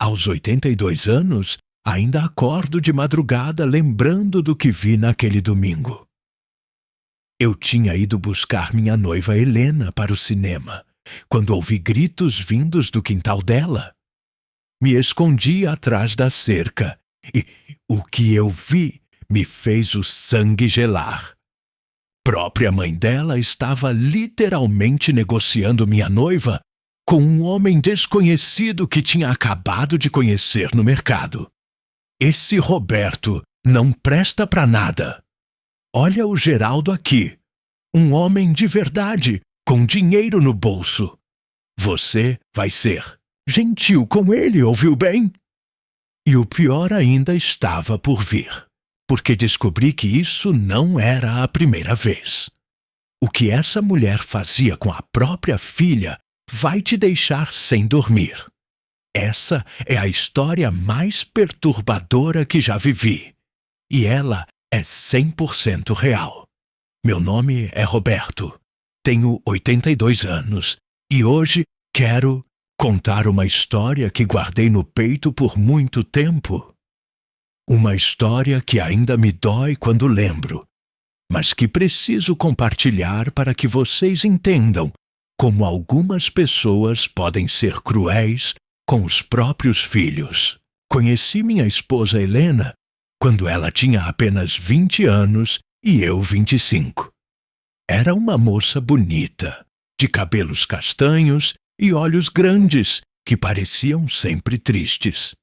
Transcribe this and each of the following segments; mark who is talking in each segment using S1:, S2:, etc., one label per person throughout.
S1: Aos 82 anos, ainda acordo de madrugada lembrando do que vi naquele domingo. Eu tinha ido buscar minha noiva Helena para o cinema, quando ouvi gritos vindos do quintal dela. Me escondi atrás da cerca e o que eu vi me fez o sangue gelar. Própria mãe dela estava literalmente negociando minha noiva com um homem desconhecido que tinha acabado de conhecer no mercado. Esse Roberto não presta pra nada. Olha o Geraldo aqui, um homem de verdade, com dinheiro no bolso. Você vai ser gentil com ele, ouviu bem? E o pior ainda estava por vir, porque descobri que isso não era a primeira vez. O que essa mulher fazia com a própria filha vai te deixar sem dormir. Essa é a história mais perturbadora que já vivi. E ela é 100% real. Meu nome é Roberto. Tenho 82 anos e hoje quero contar uma história que guardei no peito por muito tempo. Uma história que ainda me dói quando lembro, mas que preciso compartilhar para que vocês entendam como algumas pessoas podem ser cruéis com os próprios filhos. Conheci minha esposa Helena quando ela tinha apenas 20 anos e eu 25. Era uma moça bonita, de cabelos castanhos e olhos grandes que pareciam sempre tristes.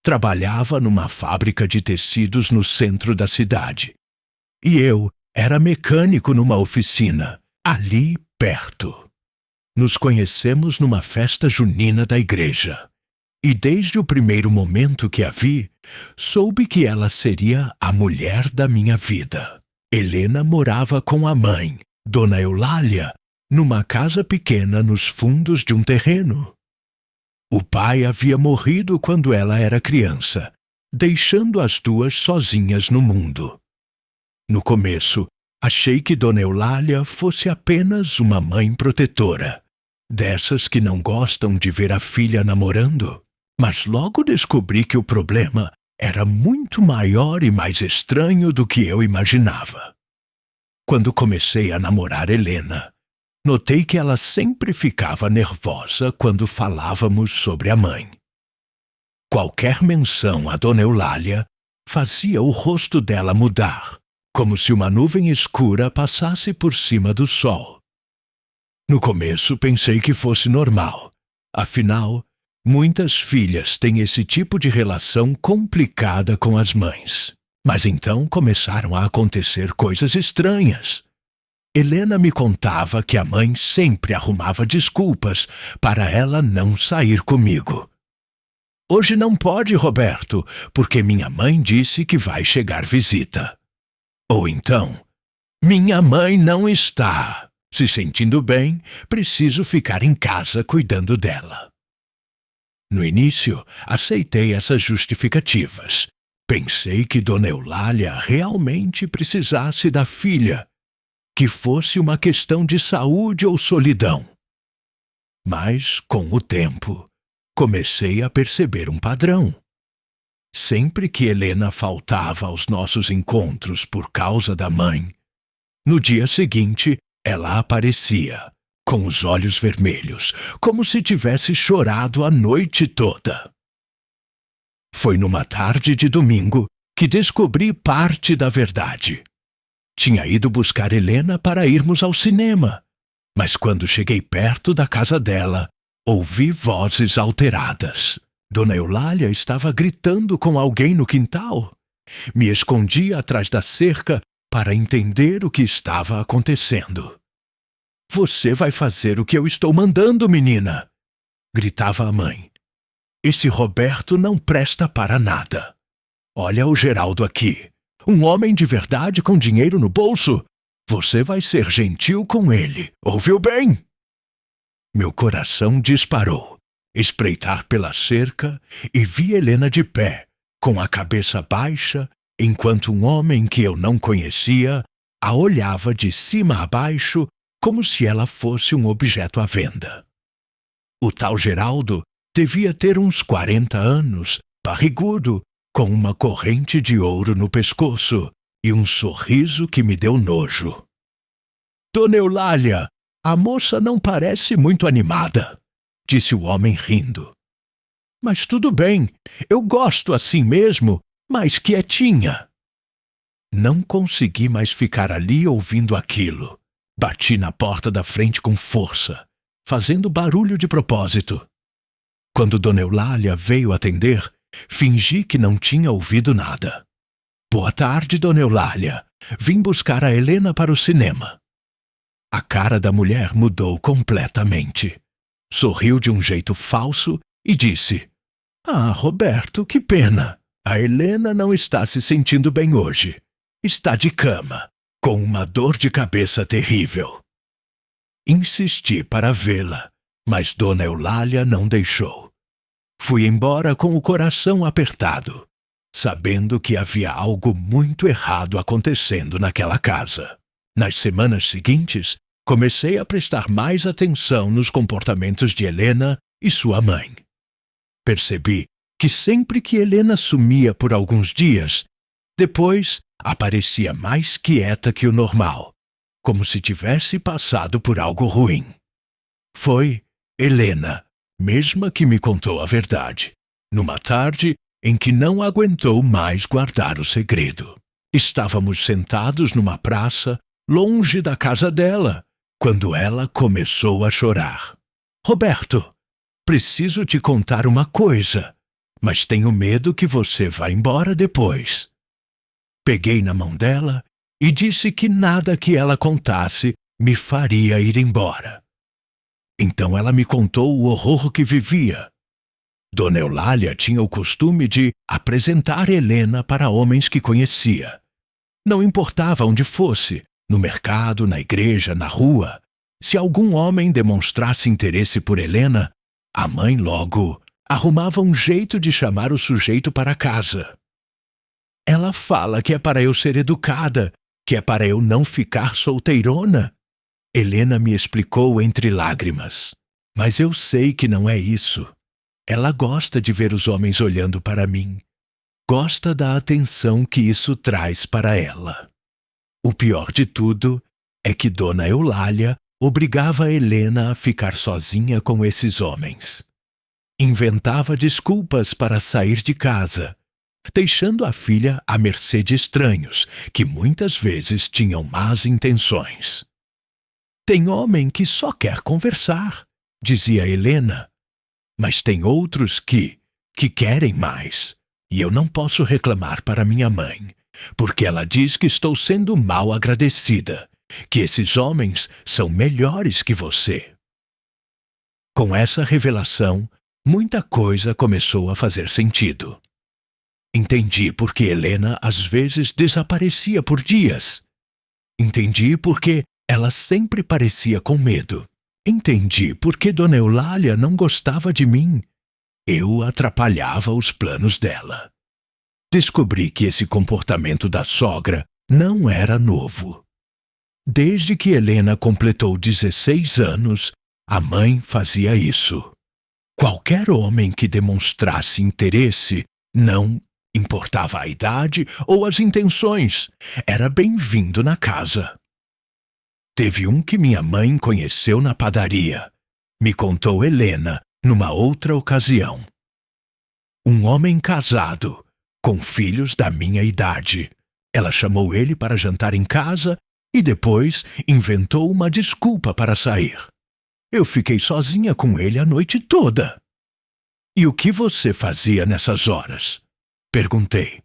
S1: Trabalhava numa fábrica de tecidos no centro da cidade. E eu era mecânico numa oficina, ali perto. Nos conhecemos numa festa junina da igreja. E desde o primeiro momento que a vi, soube que ela seria a mulher da minha vida. Helena morava com a mãe, Dona Eulália, numa casa pequena nos fundos de um terreno. O pai havia morrido quando ela era criança, deixando as duas sozinhas no mundo. No começo, achei que Dona Eulália fosse apenas uma mãe protetora, dessas que não gostam de ver a filha namorando. Mas logo descobri que o problema era muito maior e mais estranho do que eu imaginava. Quando comecei a namorar Helena, notei que ela sempre ficava nervosa quando falávamos sobre a mãe. Qualquer menção a Dona Eulália fazia o rosto dela mudar, como se uma nuvem escura passasse por cima do sol. No começo pensei que fosse normal, afinal, muitas filhas têm esse tipo de relação complicada com as mães. Mas então começaram a acontecer coisas estranhas. Helena me contava que a mãe sempre arrumava desculpas para ela não sair comigo. Hoje não pode, Roberto, porque minha mãe disse que vai chegar visita. Ou então, minha mãe não está. Se sentindo bem, preciso ficar em casa cuidando dela. No início, aceitei essas justificativas. Pensei que Dona Eulália realmente precisasse da filha, que fosse uma questão de saúde ou solidão. Mas, com o tempo, comecei a perceber um padrão. Sempre que Helena faltava aos nossos encontros por causa da mãe, no dia seguinte ela aparecia, com os olhos vermelhos, como se tivesse chorado a noite toda. Foi numa tarde de domingo que descobri parte da verdade. Tinha ido buscar Helena para irmos ao cinema, mas quando cheguei perto da casa dela, ouvi vozes alteradas. Dona Eulália estava gritando com alguém no quintal. Me escondi atrás da cerca para entender o que estava acontecendo. Você vai fazer o que eu estou mandando, menina! Gritava a mãe. Esse Roberto não presta para nada. Olha o Geraldo aqui. Um homem de verdade com dinheiro no bolso. Você vai ser gentil com ele. Ouviu bem? Meu coração disparou. Espreitar pela cerca e vi Helena de pé, com a cabeça baixa, enquanto um homem que eu não conhecia a olhava de cima a baixo como se ela fosse um objeto à venda. O tal Geraldo Devia ter uns 40 anos, barrigudo, com uma corrente de ouro no pescoço e um sorriso que me deu nojo. Dona Eulália, a moça não parece muito animada, disse o homem rindo. Mas tudo bem, eu gosto assim mesmo, mais quietinha. Não consegui mais ficar ali ouvindo aquilo. Bati na porta da frente com força, fazendo barulho de propósito. Quando Dona Eulália veio atender, fingi que não tinha ouvido nada. Boa tarde, Dona Eulália. Vim buscar a Helena para o cinema. A cara da mulher mudou completamente. Sorriu de um jeito falso e disse: Ah, Roberto, que pena. A Helena não está se sentindo bem hoje. Está de cama, com uma dor de cabeça terrível. Insisti para vê-la, mas Dona Eulália não deixou. Fui embora com o coração apertado, sabendo que havia algo muito errado acontecendo naquela casa. Nas semanas seguintes, comecei a prestar mais atenção nos comportamentos de Helena e sua mãe. Percebi que sempre que Helena sumia por alguns dias, depois aparecia mais quieta que o normal, como se tivesse passado por algo ruim. Foi Helena, mesma que me contou a verdade, numa tarde em que não aguentou mais guardar o segredo. Estávamos sentados numa praça, longe da casa dela, quando ela começou a chorar. Roberto, preciso te contar uma coisa, mas tenho medo que você vá embora depois. Peguei na mão dela e disse que nada que ela contasse me faria ir embora. Então ela me contou o horror que vivia. Dona Eulália tinha o costume de apresentar Helena para homens que conhecia. Não importava onde fosse, no mercado, na igreja, na rua. Se algum homem demonstrasse interesse por Helena, a mãe logo arrumava um jeito de chamar o sujeito para casa. Ela fala que é para eu ser educada, que é para eu não ficar solteirona. Helena me explicou entre lágrimas. Mas eu sei que não é isso. Ela gosta de ver os homens olhando para mim. Gosta da atenção que isso traz para ela. O pior de tudo é que Dona Eulália obrigava Helena a ficar sozinha com esses homens. Inventava desculpas para sair de casa, deixando a filha à mercê de estranhos, que muitas vezes tinham más intenções. Tem homem que só quer conversar, dizia Helena, mas tem outros que querem mais, e eu não posso reclamar para minha mãe, porque ela diz que estou sendo mal agradecida, que esses homens são melhores que você. Com essa revelação, muita coisa começou a fazer sentido. Entendi por que Helena às vezes desaparecia por dias. Entendi por que ela sempre parecia com medo. Entendi por que Dona Eulália não gostava de mim. Eu atrapalhava os planos dela. Descobri que esse comportamento da sogra não era novo. Desde que Helena completou 16 anos, a mãe fazia isso. Qualquer homem que demonstrasse interesse, não importava a idade ou as intenções, era bem-vindo na casa. Teve um que minha mãe conheceu na padaria. Me contou Helena numa outra ocasião. Um homem casado, com filhos da minha idade. Ela chamou ele para jantar em casa e depois inventou uma desculpa para sair. Eu fiquei sozinha com ele a noite toda. E o que você fazia nessas horas? Perguntei.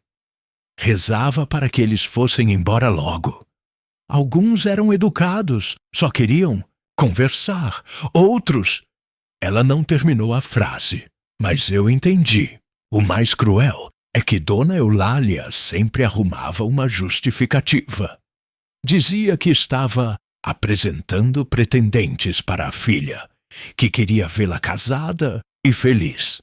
S1: Rezava para que eles fossem embora logo. Alguns eram educados, só queriam conversar. Outros... Ela não terminou a frase, mas eu entendi. O mais cruel é que Dona Eulália sempre arrumava uma justificativa. Dizia que estava apresentando pretendentes para a filha, que queria vê-la casada e feliz.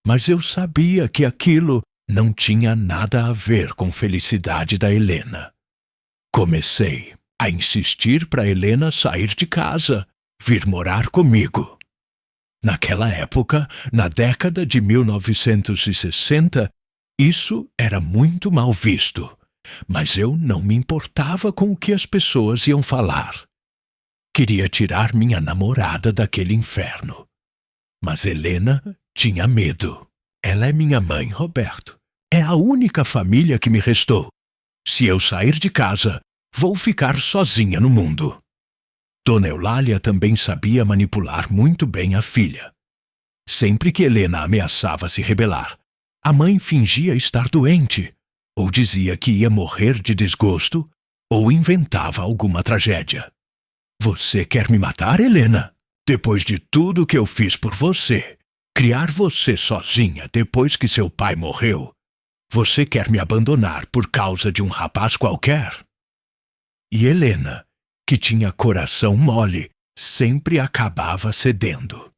S1: Mas eu sabia que aquilo não tinha nada a ver com felicidade da Helena. Comecei a insistir para Helena sair de casa, vir morar comigo. Naquela época, na década de 1960, isso era muito mal visto, mas eu não me importava com o que as pessoas iam falar. Queria tirar minha namorada daquele inferno. Mas Helena tinha medo. Ela é minha mãe, Roberto. É a única família que me restou. Se eu sair de casa, vou ficar sozinha no mundo. Dona Eulália também sabia manipular muito bem a filha. Sempre que Helena ameaçava se rebelar, a mãe fingia estar doente, ou dizia que ia morrer de desgosto, ou inventava alguma tragédia. Você quer me matar, Helena? Depois de tudo que eu fiz por você, criar você sozinha depois que seu pai morreu, você quer me abandonar por causa de um rapaz qualquer? E Helena, que tinha coração mole, sempre acabava cedendo.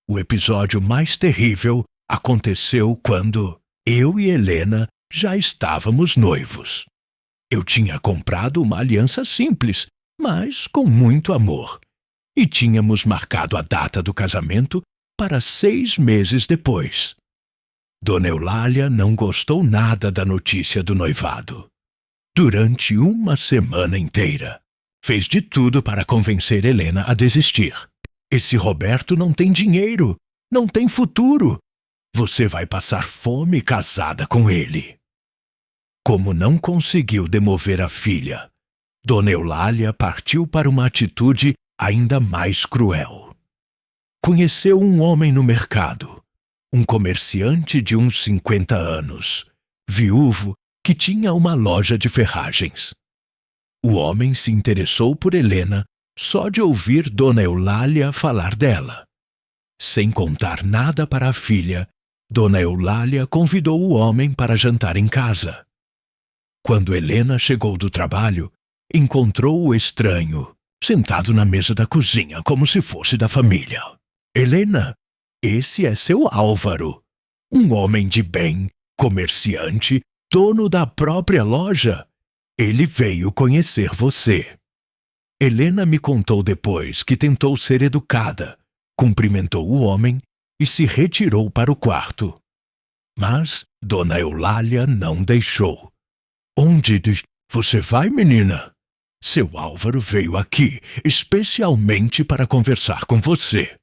S1: O episódio mais terrível aconteceu quando eu e Helena já estávamos noivos. Eu tinha comprado uma aliança simples, mas com muito amor, e tínhamos marcado a data do casamento para 6 meses depois. Dona Eulália não gostou nada da notícia do noivado. Durante uma semana inteira, fez de tudo para convencer Helena a desistir. Esse Roberto não tem dinheiro, não tem futuro. Você vai passar fome casada com ele. Como não conseguiu demover a filha, Dona Eulália partiu para uma atitude ainda mais cruel. Conheceu um homem no mercado, um comerciante de uns 50 anos, viúvo, que tinha uma loja de ferragens. O homem se interessou por Helena só de ouvir Dona Eulália falar dela. Sem contar nada para a filha, Dona Eulália convidou o homem para jantar em casa. Quando Helena chegou do trabalho, encontrou o estranho, sentado na mesa da cozinha como se fosse da família. Helena, esse é seu Álvaro, um homem de bem, comerciante, dono da própria loja. Ele veio conhecer você. Helena me contou depois que tentou ser educada, cumprimentou o homem e se retirou para o quarto. Mas Dona Eulália não deixou. Onde você vai, menina? Seu Álvaro veio aqui especialmente para conversar com você.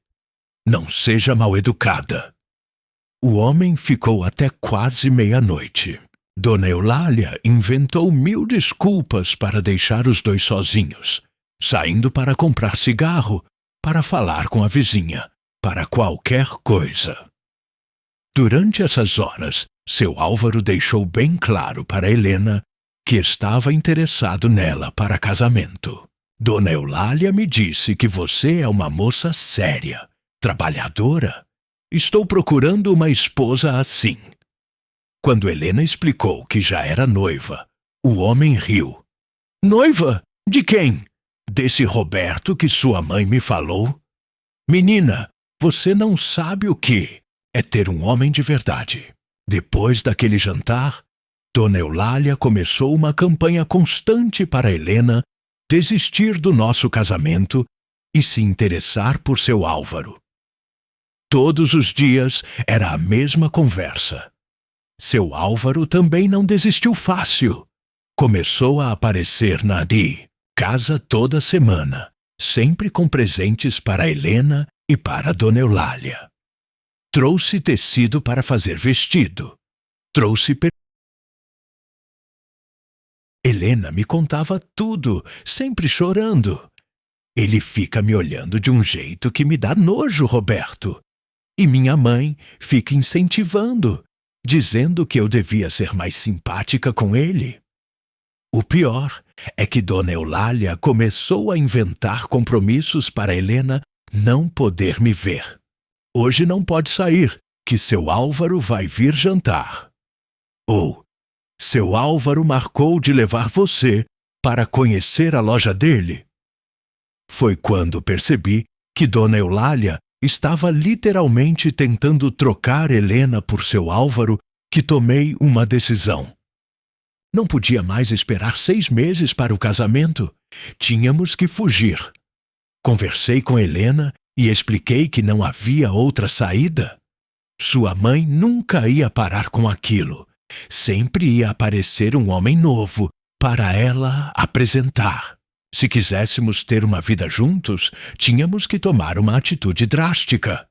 S1: Não seja mal-educada. O homem ficou até quase meia-noite. Dona Eulália inventou 1000 desculpas para deixar os dois sozinhos, saindo para comprar cigarro, para falar com a vizinha, para qualquer coisa. Durante essas horas, seu Álvaro deixou bem claro para Helena que estava interessado nela para casamento. Dona Eulália me disse que você é uma moça séria, trabalhadora. Estou procurando uma esposa assim. Quando Helena explicou que já era noiva, o homem riu. Noiva? De quem? Desse Roberto que sua mãe me falou? Menina, você não sabe o que é ter um homem de verdade. Depois daquele jantar, Dona Eulália começou uma campanha constante para Helena desistir do nosso casamento e se interessar por seu Álvaro. Todos os dias era a mesma conversa. Seu Álvaro também não desistiu fácil. Começou a aparecer na casa toda semana, sempre com presentes para Helena e para Dona Eulália. Trouxe tecido para fazer vestido. Trouxe Helena me contava tudo, sempre chorando. Ele fica me olhando de um jeito que me dá nojo, Roberto. E minha mãe fica incentivando, dizendo que eu devia ser mais simpática com ele. O pior é que Dona Eulália começou a inventar compromissos para Helena não poder me ver. Hoje não pode sair, que seu Álvaro vai vir jantar. Ou, seu Álvaro marcou de levar você para conhecer a loja dele. Foi quando percebi que Dona Eulália estava literalmente tentando trocar Helena por seu Álvaro que tomei uma decisão. Não podia mais esperar 6 meses para o casamento. Tínhamos que fugir. Conversei com Helena e expliquei que não havia outra saída. Sua mãe nunca ia parar com aquilo. Sempre ia aparecer um homem novo para ela apresentar. Se quiséssemos ter uma vida juntos, tínhamos que tomar uma atitude drástica.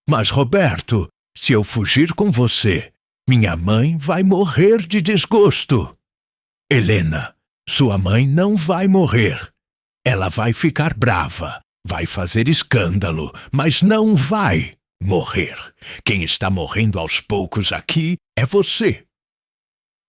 S1: Mas, Roberto, se eu fugir com você, minha mãe vai morrer de desgosto. Helena, sua mãe não vai morrer. Ela vai ficar brava, vai fazer escândalo, mas não vai morrer. Quem está morrendo aos poucos aqui é você.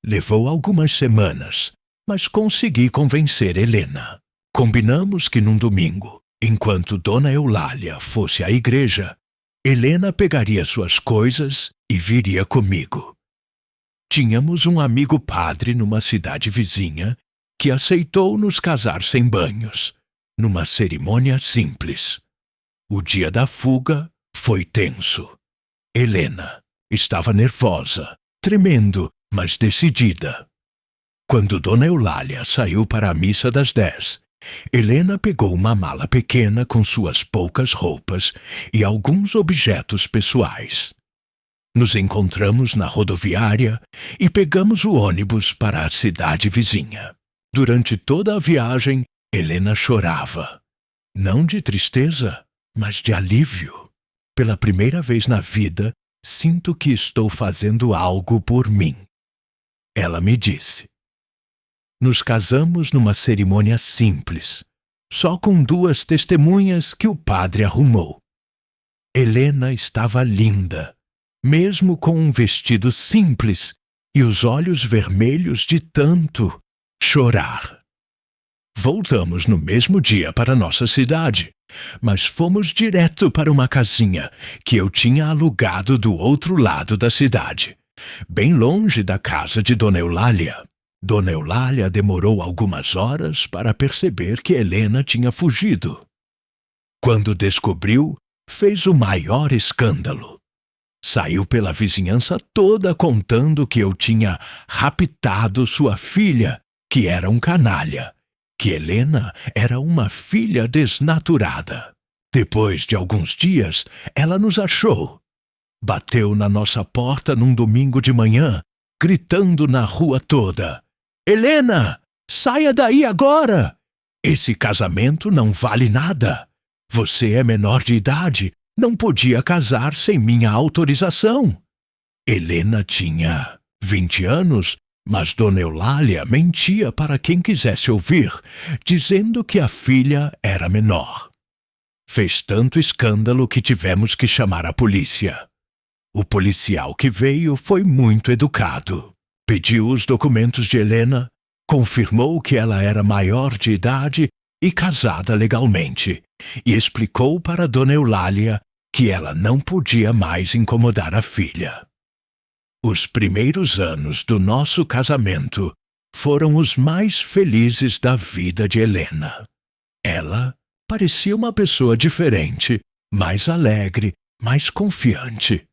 S1: Levou algumas semanas, mas consegui convencer Helena. Combinamos que num domingo, enquanto Dona Eulália fosse à igreja, Helena pegaria suas coisas e viria comigo. Tínhamos um amigo padre numa cidade vizinha que aceitou nos casar sem banhos, numa cerimônia simples. O dia da fuga foi tenso. Helena estava nervosa, tremendo, mas decidida. Quando Dona Eulália saiu para a missa das 10, Helena pegou uma mala pequena com suas poucas roupas e alguns objetos pessoais. Nos encontramos na rodoviária e pegamos o ônibus para a cidade vizinha. Durante toda a viagem, Helena chorava. Não de tristeza, mas de alívio. Pela primeira vez na vida, sinto que estou fazendo algo por mim. Ela me disse. Nos casamos numa cerimônia simples, só com 2 testemunhas que o padre arrumou. Helena estava linda, mesmo com um vestido simples e os olhos vermelhos de tanto chorar. Voltamos no mesmo dia para nossa cidade, mas fomos direto para uma casinha que eu tinha alugado do outro lado da cidade, bem longe da casa de Dona Eulália. Dona Eulália demorou algumas horas para perceber que Helena tinha fugido. Quando descobriu, fez o maior escândalo. Saiu pela vizinhança toda contando que eu tinha raptado sua filha, que era um canalha, que Helena era uma filha desnaturada. Depois de alguns dias, ela nos achou. Bateu na nossa porta num domingo de manhã, gritando na rua toda: Helena, saia daí agora! Esse casamento não vale nada. Você é menor de idade, não podia casar sem minha autorização. Helena tinha 20 anos, mas Dona Eulália mentia para quem quisesse ouvir, dizendo que a filha era menor. Fez tanto escândalo que tivemos que chamar a polícia. O policial que veio foi muito educado. Pediu os documentos de Helena, confirmou que ela era maior de idade e casada legalmente, e explicou para Dona Eulália que ela não podia mais incomodar a filha. Os primeiros anos do nosso casamento foram os mais felizes da vida de Helena. Ela parecia uma pessoa diferente, mais alegre, mais confiante.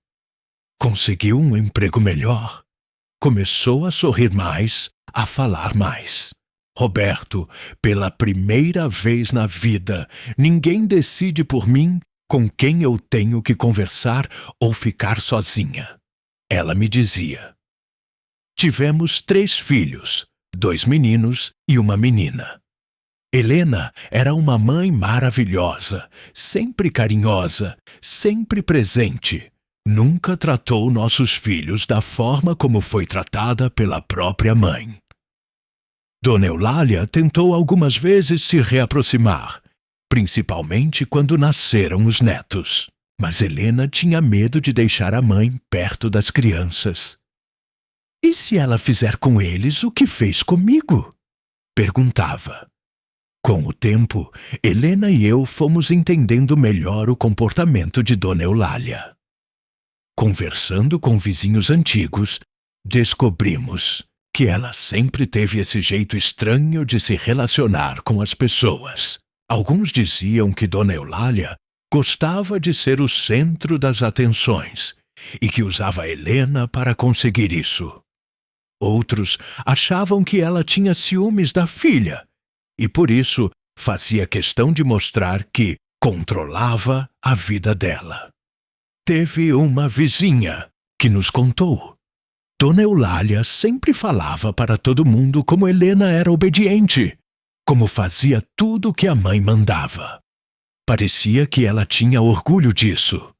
S1: Conseguiu um emprego melhor. Começou a sorrir mais, a falar mais. Roberto, pela primeira vez na vida, ninguém decide por mim com quem eu tenho que conversar ou ficar sozinha. Ela me dizia. Tivemos 3 filhos, 2 meninos e uma menina. Helena era uma mãe maravilhosa, sempre carinhosa, sempre presente. Nunca tratou nossos filhos da forma como foi tratada pela própria mãe. Dona Eulália tentou algumas vezes se reaproximar, principalmente quando nasceram os netos. Mas Helena tinha medo de deixar a mãe perto das crianças. E se ela fizer com eles o que fez comigo? Perguntava. Com o tempo, Helena e eu fomos entendendo melhor o comportamento de Dona Eulália. Conversando com vizinhos antigos, descobrimos que ela sempre teve esse jeito estranho de se relacionar com as pessoas. Alguns diziam que Dona Eulália gostava de ser o centro das atenções e que usava Helena para conseguir isso. Outros achavam que ela tinha ciúmes da filha e, por isso, fazia questão de mostrar que controlava a vida dela. Teve uma vizinha que nos contou. Dona Eulália sempre falava para todo mundo como Helena era obediente, como fazia tudo o que a mãe mandava. Parecia que ela tinha orgulho disso.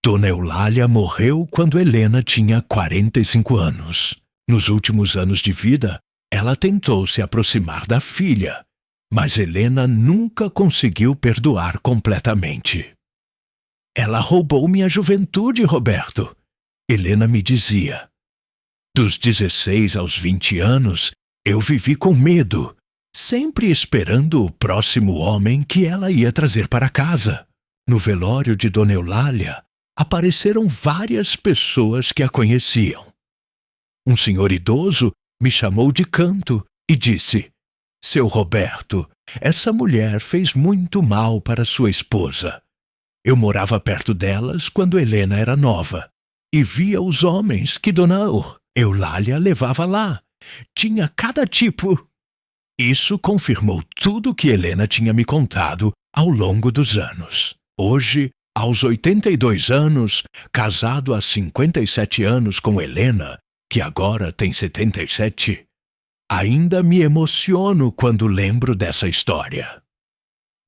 S1: Dona Eulália morreu quando Helena tinha 45 anos. Nos últimos anos de vida, ela tentou se aproximar da filha, mas Helena nunca conseguiu perdoar completamente. Ela roubou minha juventude, Roberto. Helena me dizia. Dos 16 aos 20 anos, eu vivi com medo, sempre esperando o próximo homem que ela ia trazer para casa. No velório de Dona Eulália, apareceram várias pessoas que a conheciam. Um senhor idoso me chamou de canto e disse: Seu Roberto, essa mulher fez muito mal para sua esposa. Eu morava perto delas quando Helena era nova e via os homens que Dona Eulália levava lá. Tinha cada tipo. Isso confirmou tudo que Helena tinha me contado ao longo dos anos. Hoje, aos 82 anos, casado há 57 anos com Helena, que agora tem 77, ainda me emociono quando lembro dessa história.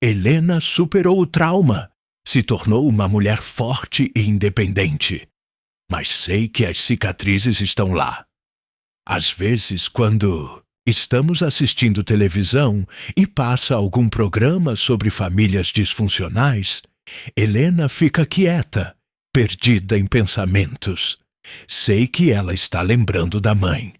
S1: Helena superou o trauma, se tornou uma mulher forte e independente. Mas sei que as cicatrizes estão lá. Às vezes, quando estamos assistindo televisão e passa algum programa sobre famílias disfuncionais, Helena fica quieta, perdida em pensamentos. Sei que ela está lembrando da mãe.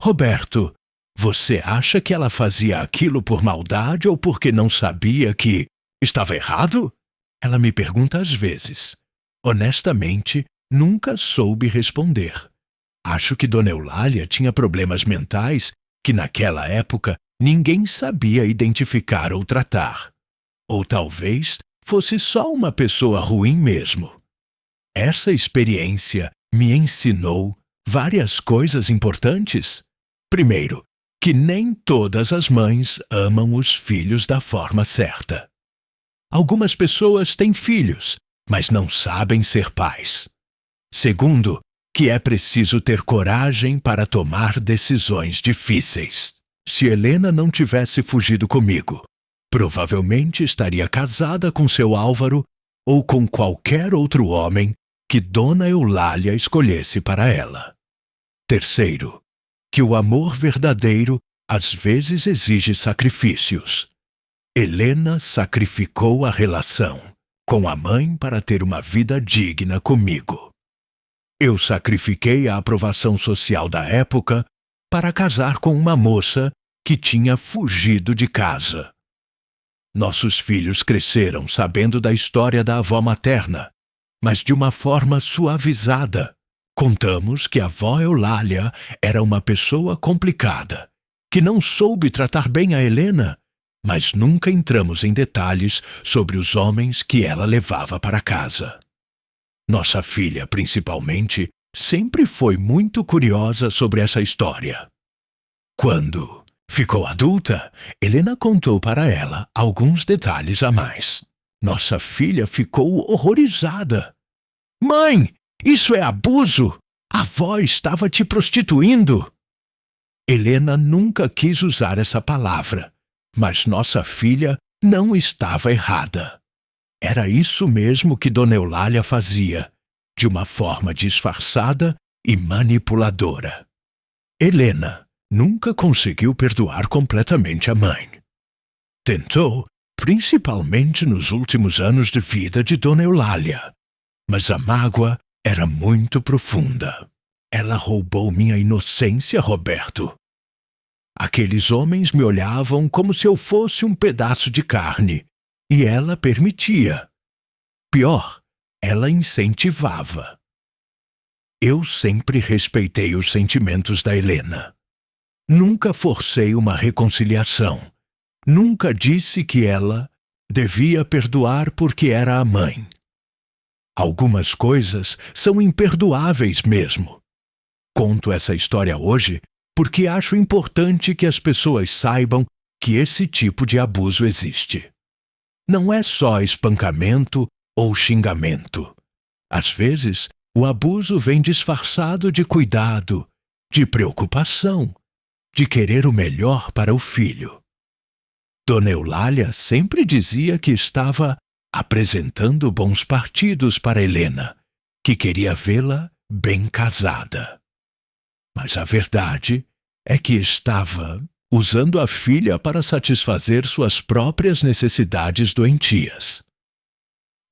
S1: Roberto, você acha que ela fazia aquilo por maldade ou porque não sabia que estava errado? Ela me pergunta às vezes. Honestamente, nunca soube responder. Acho que Dona Eulália tinha problemas mentais que naquela época ninguém sabia identificar ou tratar. Ou talvez fosse só uma pessoa ruim mesmo. Essa experiência me ensinou várias coisas importantes. Primeiro, que nem todas as mães amam os filhos da forma certa. Algumas pessoas têm filhos, mas não sabem ser pais. Segundo, que é preciso ter coragem para tomar decisões difíceis. Se Helena não tivesse fugido comigo, provavelmente estaria casada com seu Álvaro ou com qualquer outro homem que Dona Eulália escolhesse para ela. Terceiro, que o amor verdadeiro às vezes exige sacrifícios. Helena sacrificou a relação com a mãe para ter uma vida digna comigo. Eu sacrifiquei a aprovação social da época para casar com uma moça que tinha fugido de casa. Nossos filhos cresceram sabendo da história da avó materna, mas de uma forma suavizada. Contamos que a avó Eulália era uma pessoa complicada, que não soube tratar bem a Helena, mas nunca entramos em detalhes sobre os homens que ela levava para casa. Nossa filha, principalmente, sempre foi muito curiosa sobre essa história. Quando ficou adulta, Helena contou para ela alguns detalhes a mais. Nossa filha ficou horrorizada. Mãe, isso é abuso! A avó estava te prostituindo! Helena nunca quis usar essa palavra, mas nossa filha não estava errada. Era isso mesmo que Dona Eulália fazia, de uma forma disfarçada e manipuladora. Helena nunca conseguiu perdoar completamente a mãe. Tentou, principalmente nos últimos anos de vida de Dona Eulália, mas a mágoa era muito profunda. Ela roubou minha inocência, Roberto. Aqueles homens me olhavam como se eu fosse um pedaço de carne, e ela permitia. Pior, ela incentivava. Eu sempre respeitei os sentimentos da Helena. Nunca forcei uma reconciliação. Nunca disse que ela devia perdoar porque era a mãe. Algumas coisas são imperdoáveis mesmo. Conto essa história hoje porque acho importante que as pessoas saibam que esse tipo de abuso existe. não é só espancamento ou xingamento. Às vezes, o abuso vem disfarçado de cuidado, de preocupação, de querer o melhor para o filho. Dona Eulália sempre dizia que estava apresentando bons partidos para Helena, que queria vê-la bem casada. Mas a verdade é que estava usando a filha para satisfazer suas próprias necessidades doentias.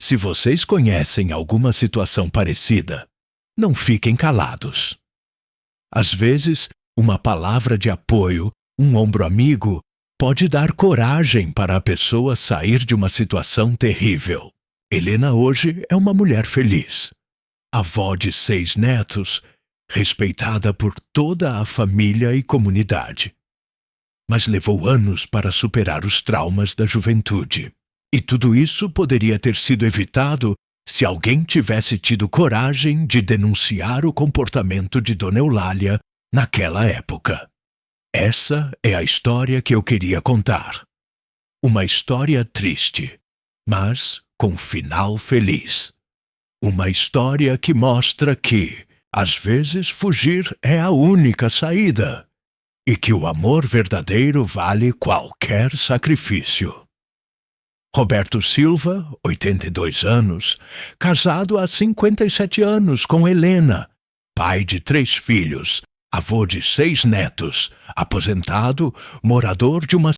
S1: Se vocês conhecem alguma situação parecida, não fiquem calados. Às vezes, uma palavra de apoio, um ombro amigo, pode dar coragem para a pessoa sair de uma situação terrível. Helena hoje é uma mulher feliz, avó de 6 netos, respeitada por toda a família e comunidade. Mas levou anos para superar os traumas da juventude. E tudo isso poderia ter sido evitado se alguém tivesse tido coragem de denunciar o comportamento de Dona Eulália naquela época. Essa é a história que eu queria contar. Uma história triste, mas com final feliz. Uma história que mostra que, às vezes, fugir é a única saída e que o amor verdadeiro vale qualquer sacrifício. Roberto Silva, 82 anos, casado há 57 anos com Helena, pai de 3 filhos, avô de 6 netos, aposentado, morador de uma